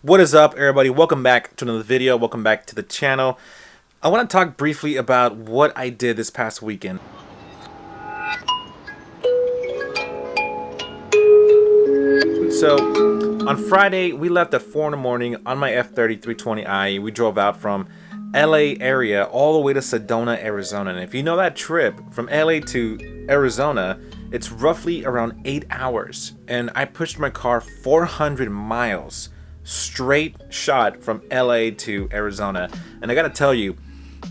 What is up, everybody? Welcome back to another video. Welcome back to the channel. I want to talk briefly about what I did this past weekend. So on Friday, we left at 4 in the morning on my F30 320i. We drove out from LA area all the way to Sedona, Arizona. And if you know that trip from LA to Arizona, it's roughly around 8 hours. And I pushed my car 400 miles straight shot from LA to Arizona. And I gotta tell you,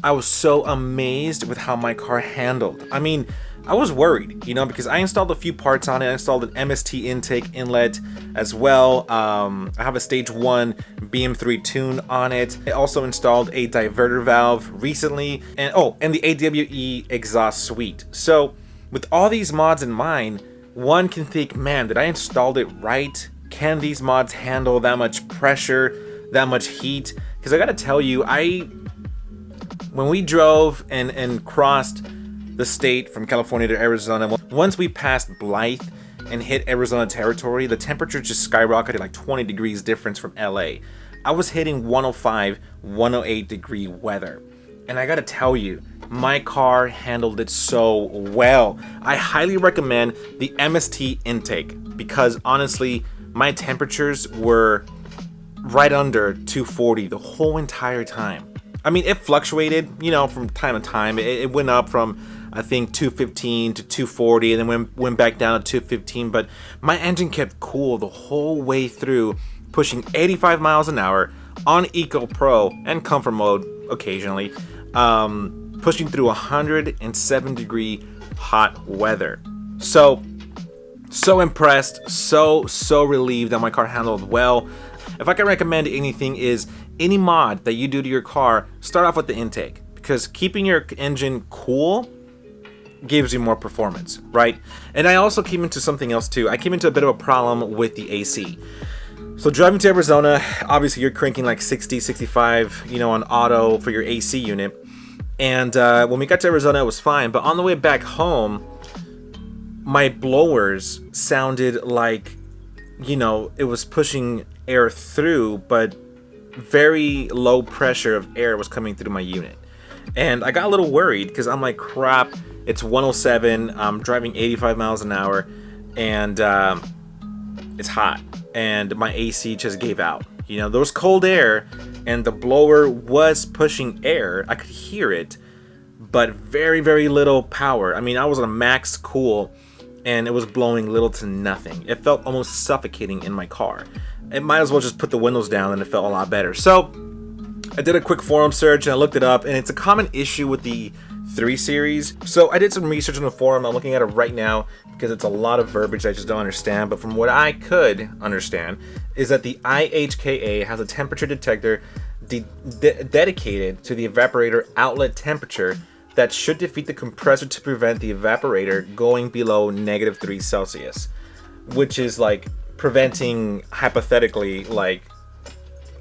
I was so amazed with how my car handled. I mean, I was worried, because I installed a few parts on it. I installed an MST intake inlet as well. I have a stage 1 BM3 tune on it. I also installed a diverter valve recently, and the AWE exhaust suite. So with all these mods in mind, one can think, man, did I install it right? Can these mods handle that much pressure, that much heat? Because I gotta tell you, when we drove and crossed the state from California to Arizona, once we passed Blythe and hit Arizona territory, the temperature just skyrocketed, like 20 degrees difference from LA. I was hitting 105, 108 degree weather. And I gotta tell you, my car handled it so well. I highly recommend the MST intake because honestly, my temperatures were right under 240 the whole entire time. I mean, it fluctuated, from time to time. It went up from, I think, 215 to 240 and then went back down to 215. But my engine kept cool the whole way through, pushing 85 miles an hour on Eco Pro and Comfort mode occasionally, pushing through 107 degree hot weather. So impressed, so relieved that my car handled well. If I can recommend anything, is any mod that you do to your car, start off with the intake, because keeping your engine cool gives you more performance, right? And I also came into something else too. I came into a bit of a problem with the AC. So driving to Arizona, obviously you're cranking like 60, 65, on auto for your AC unit. And when we got to Arizona, it was fine. But on the way back home, my blowers sounded like, it was pushing air through, but very low pressure of air was coming through my unit. And I got a little worried because I'm like, crap, it's 107, I'm driving 85 miles an hour, and it's hot, and my AC just gave out. There was cold air, and the blower was pushing air. I could hear it, but very, very little power. I mean, I was on a max cool, and it was blowing little to nothing. It felt almost suffocating in my car. It might as well just put the windows down and it felt a lot better. So I did a quick forum search and I looked it up, and it's a common issue with the 3 Series. So I did some research on the forum. I'm looking at it right now because it's a lot of verbiage I just don't understand. But from what I could understand is that the IHKA has a temperature detector dedicated to the evaporator outlet temperature that should defeat the compressor to prevent the evaporator going below -3 Celsius, which is like preventing, hypothetically, like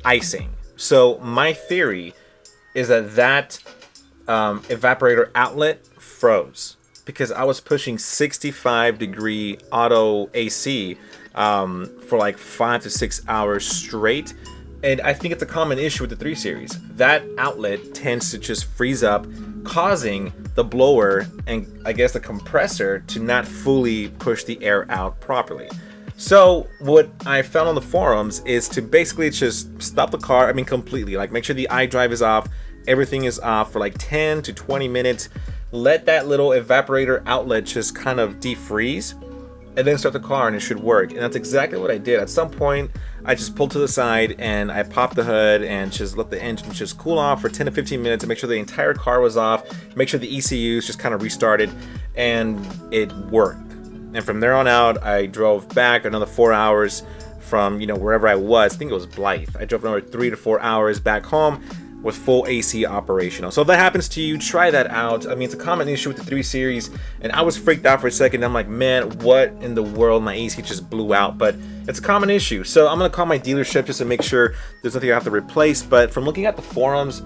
icing. So my theory is that evaporator outlet froze because I was pushing 65 degree auto AC for like 5 to 6 hours straight. And I think it's a common issue with the 3 Series. That outlet tends to just freeze up, causing the blower and I guess the compressor to not fully push the air out properly. So what I found on the forums is to basically just stop the car, completely. Like, make sure the iDrive is off, everything is off for like 10 to 20 minutes. Let that little evaporator outlet just kind of defreeze, and then start the car and it should work. And that's exactly what I did. At some point, I just pulled to the side and I popped the hood and just let the engine just cool off for 10 to 15 minutes to make sure the entire car was off, make sure the ECUs just kind of restarted, and it worked. And from there on out, I drove back another 4 hours from, wherever I was. I think it was Blythe. I drove another 3 to 4 hours back home with full AC operational. So if that happens to you, try that out. It's a common issue with the 3 Series, and I was freaked out for a second. I'm like, man, what in the world? My AC just blew out, but it's a common issue. So I'm gonna call my dealership just to make sure there's nothing I have to replace. But from looking at the forums,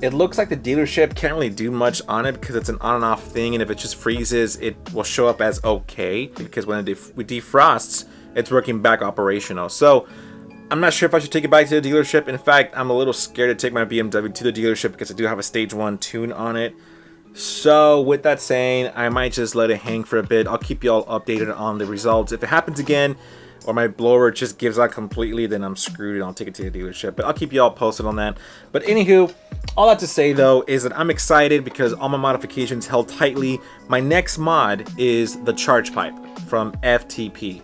it looks like the dealership can't really do much on it because it's an on and off thing, and if it just freezes, it will show up as okay, because when it defrosts, it's working back operational. So I'm not sure if I should take it back to the dealership. In fact, I'm a little scared to take my BMW to the dealership because I do have a stage 1 tune on it. So with that saying, I might just let it hang for a bit. I'll keep y'all updated on the results. If it happens again, or my blower just gives out completely, then I'm screwed and I'll take it to the dealership. But I'll keep y'all posted on that. But anywho, all that to say though is that I'm excited because all my modifications held tightly. My next mod is the charge pipe from FTP.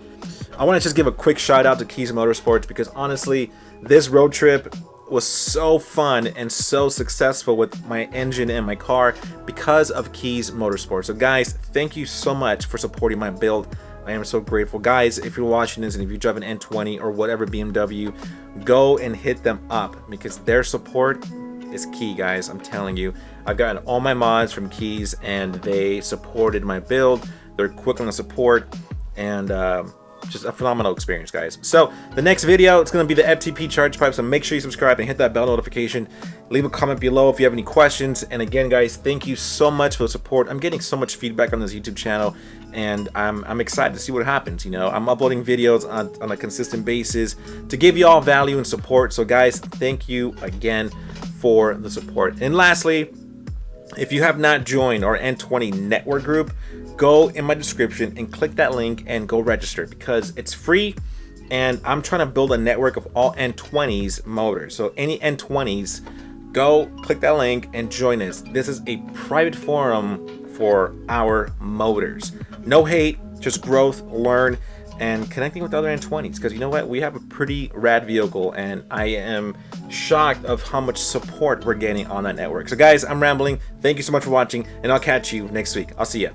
I want to just give a quick shout out to Kies Motorsports because honestly, this road trip was so fun and so successful with my engine and my car because of Kies Motorsports. So guys, thank you so much for supporting my build. I am so grateful. Guys, if you're watching this and if you drive an N20 or whatever BMW, go and hit them up because their support is key, guys. I'm telling you. I've gotten all my mods from Kies and they supported my build. They're quick on the support and just a phenomenal experience, guys. So the next video, it's going to be the FTP charge pipe, so make sure you subscribe and hit that bell notification. Leave a comment below if you have any questions. And again, guys, thank you so much for the support. I'm getting so much feedback on this YouTube channel and I'm excited to see what happens. You know, I'm uploading videos on a consistent basis to give you all value and support. So guys, thank you again for the support. And lastly, if you have not joined our N20 network group, go in my description and click that link and go register because it's free and I'm trying to build a network of all N20s motors. So any N20s, go click that link and join us. This is a private forum for our motors. No hate, just growth, learn, and connecting with other N20s because you know what, we have a pretty rad vehicle and I am shocked of how much support we're getting on that network. So guys, I'm rambling. Thank you so much for watching and I'll catch you next week. I'll see ya.